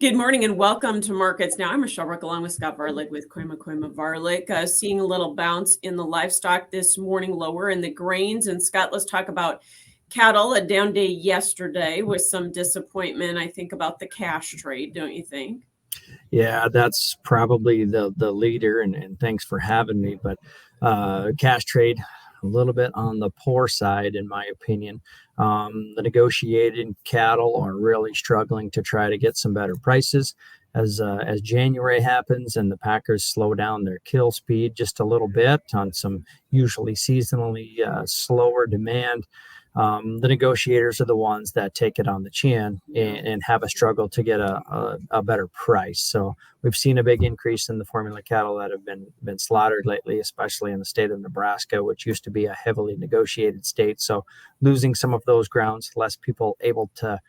Good morning and welcome to Markets Now. I'm Michelle Rook along with Scott Varlick with Coima Varlick. Seeing a little bounce in the livestock this morning, lower in the grains. And Scott, let's talk about cattle. A down day yesterday with some disappointment, I think, about the cash trade, don't you think? Yeah, that's probably the leader, and thanks for having me. But cash trade, a little bit on the poor side, in my opinion. The negotiated cattle are really struggling to try to get some better prices as January happens and the packers slow down their kill speed just a little bit on some usually seasonally slower demand. The negotiators are the ones that take it on the chin and have a struggle to get a better price. So we've seen a big increase in the formula cattle that have been slaughtered lately, especially in the state of Nebraska, which used to be a heavily negotiated state. So losing some of those grounds, less people able to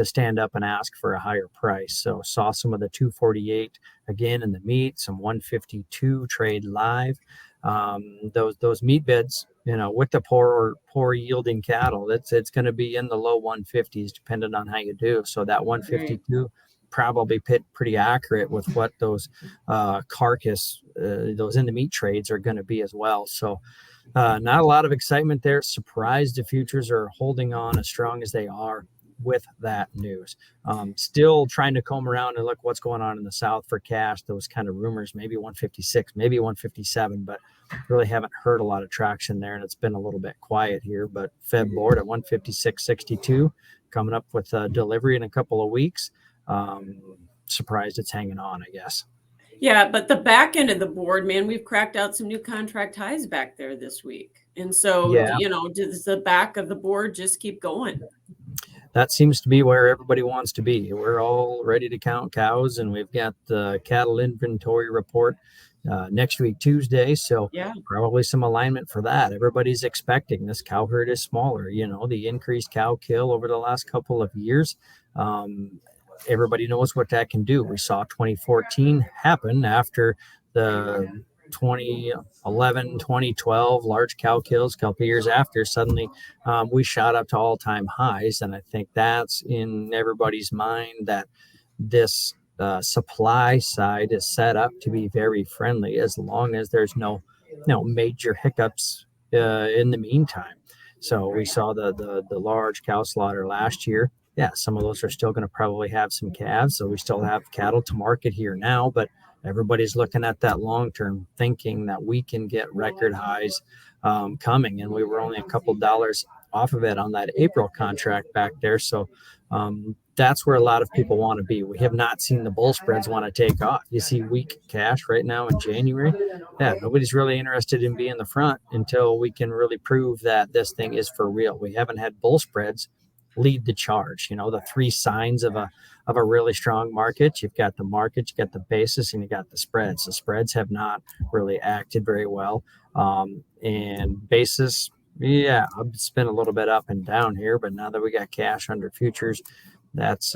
stand up and ask for a higher price. So saw some of the 248 again in the meat, some 152 trade live. Those meat bids, with the poor yielding cattle, it's going to be in the low 150s, depending on how you do. So that 152 probably pretty accurate with what those carcass, those in the meat trades are going to be as well. So not a lot of excitement there. Surprised the futures are holding on as strong as they are with that news. Still trying to comb around and look what's going on in the South for cash. Those kind of rumors, maybe 156, maybe 157, but really haven't heard a lot of traction there, and it's been a little bit quiet here. But Fed board at 156.62, coming up with a delivery in a couple of weeks. Surprised it's hanging on, I guess. Yeah, but the back end of the board, man, we've cracked out some new contract highs back there this week. And so, Yeah. Does the back of the board just keep going? That seems to be where everybody wants to be. We're all ready to count cows, and we've got the cattle inventory report next week, Tuesday. So probably some alignment for that. Everybody's expecting this cow herd is smaller. The increased cow kill over the last couple of years. Everybody knows what that can do. We saw 2014 happen after the 2011, 2012 large cow kills. A couple of years after, suddenly we shot up to all-time highs, and I think that's in everybody's mind that this supply side is set up to be very friendly as long as there's no major hiccups in the meantime. So we saw the large cow slaughter last year. Yeah, some of those are still going to probably have some calves, so we still have cattle to market here now, but everybody's looking at that long term, thinking that we can get record highs coming, and we were only a couple dollars off of it on that April contract back there. So that's where a lot of people want to be. We have not seen the bull spreads want to take off. You see weak cash right now in January. Yeah, nobody's really interested in being the front until we can really prove that this thing is for real. We haven't had bull spreads lead the charge. The three signs of a really strong market. You've got the market, you got the basis, and you got the spreads. The spreads have not really acted very well. And basis, it's been a little bit up and down here, but now that we got cash under futures, that's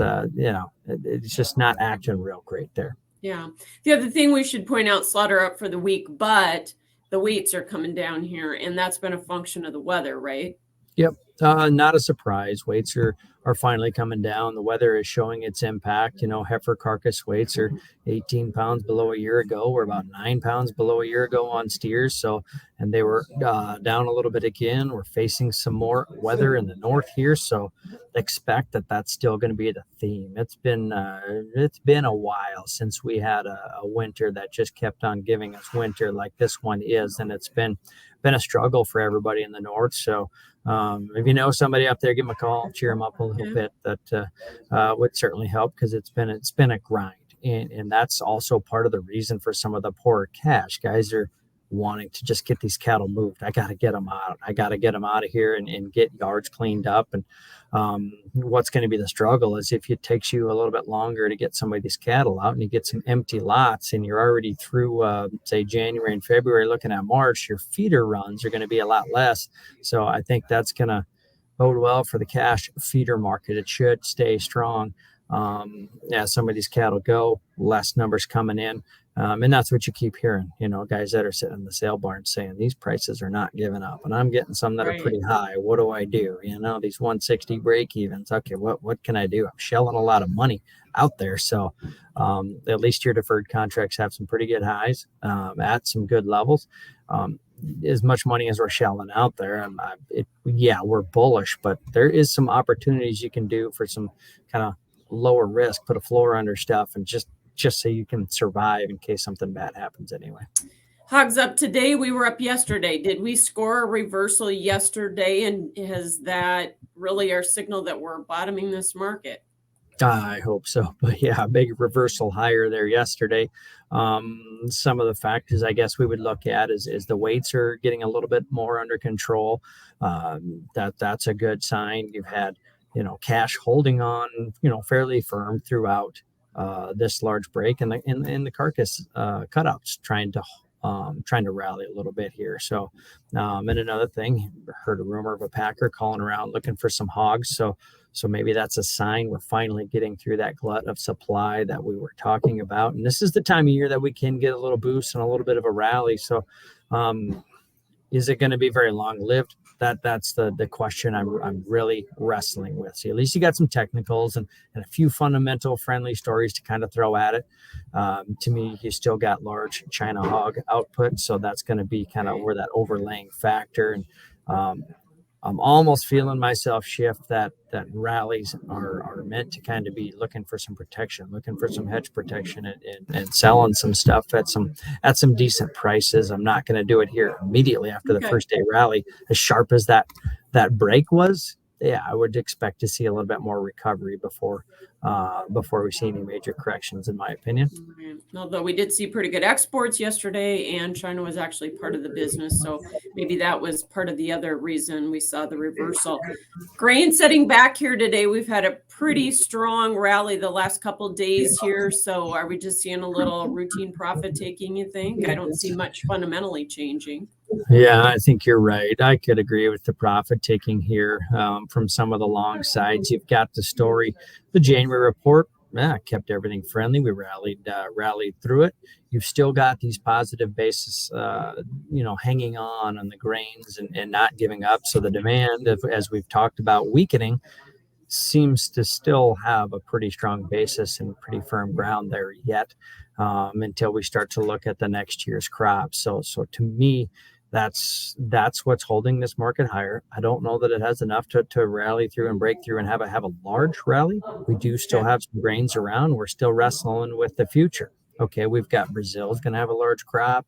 it's just not acting real great there. Yeah. The other thing we should point out, slaughter up for the week, but the weights are coming down here, and that's been a function of the weather, right? Yep. Not a surprise. Weights are finally coming down. The weather is showing its impact. Heifer carcass weights are 18 pounds below a year ago. We're about 9 pounds below a year ago on steers. So, and they were down a little bit again. We're facing some more weather in the north here. So expect that that's still going to be the theme. It's been a while since we had a winter that just kept on giving us winter like this one is. And it's been a struggle for everybody in the north. So if you know somebody up there, give them a call, cheer them up a little bit. That would certainly help, because it's been a grind, and that's also part of the reason for some of the poor cash. Guys are wanting to just get these cattle moved. I got to get them out. I got to get them out of here and get yards cleaned up. And what's going to be the struggle is if it takes you a little bit longer to get some of these cattle out and you get some empty lots and you're already through, say, January and February, looking at March, your feeder runs are going to be a lot less. So I think that's going to bode well for the cash feeder market. It should stay strong. Some of these cattle go, less numbers coming in. And that's what you keep hearing, guys that are sitting in the sale barn saying these prices are not giving up, and I'm getting some that are pretty high. What do I do? These 160 break evens. Okay, what can I do? I'm shelling a lot of money out there. So at least your deferred contracts have some pretty good highs at some good levels. As much money as we're shelling out there, we're bullish, but there is some opportunities you can do for some kind of lower risk, put a floor under stuff, and just so you can survive in case something bad happens anyway. Hogs up today. We were up yesterday. Did we score a reversal yesterday? And is that really our signal that we're bottoming this market? I hope so. But yeah, a big reversal higher there yesterday. Some of the factors I guess we would look at is the weights are getting a little bit more under control. That's a good sign. You've had, cash holding on, fairly firm throughout this large break, and the carcass cutouts trying to rally a little bit here. So, and another thing, heard a rumor of a packer calling around looking for some hogs. So maybe that's a sign we're finally getting through that glut of supply that we were talking about. And this is the time of year that we can get a little boost and a little bit of a rally. So, is it going to be very long lived? That's the question I'm really wrestling with. So at least you got some technicals and a few fundamental friendly stories to kind of throw at it. To me, you still got large China hog output, so that's going to be kind of where that overlaying factor. And I'm almost feeling myself shift that rallies are meant to kind of be looking for some protection, looking for some hedge protection, and selling some stuff at some decent prices. I'm not going to do it here immediately after the first day rally. As sharp as that break was, yeah, I would expect to see a little bit more recovery before we see any major corrections, in my opinion. Although we did see pretty good exports yesterday, and China was actually part of the business, so maybe that was part of the other reason we saw the reversal. Grain setting back here today. We've had a pretty strong rally the last couple of days here. So are we just seeing a little routine profit taking, you think? I don't see much fundamentally changing. Yeah, I think you're right. I could agree with the profit taking here from some of the long sides. You've got the story, the January report. Kept everything friendly. We rallied through it. You've still got these positive bases, hanging on the grains and not giving up. So the demand, as we've talked about, weakening, seems to still have a pretty strong basis and pretty firm ground there yet, until we start to look at the next year's crop. So to me, that's what's holding this market higher. I don't know that it has enough to rally through and break through and have a large rally. We do still have some grains around. We're still wrestling with the future. Okay, we've got Brazil's going to have a large crop.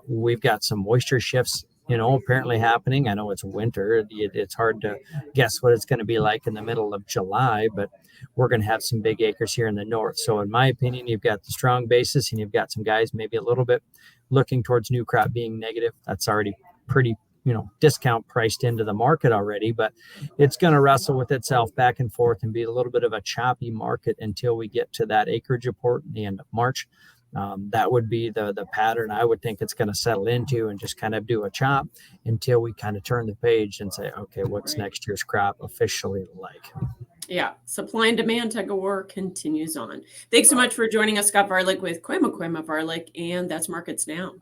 We've got some moisture shifts, apparently happening. I know it's winter. It's hard to guess what it's going to be like in the middle of July, but we're going to have some big acres here in the north. So in my opinion, you've got the strong basis and you've got some guys maybe a little bit looking towards new crop being negative. That's already pretty, discount priced into the market already, but it's going to wrestle with itself back and forth and be a little bit of a choppy market until we get to that acreage report at the end of March. That would be the pattern I would think it's going to settle into, and just kind of do a chop until we kind of turn the page and say, okay, what's next year's crop officially like? Yeah, supply and demand tug of war continues on. Thanks so much for joining us, Scott Varilek with Koima Varilek, and that's Markets Now.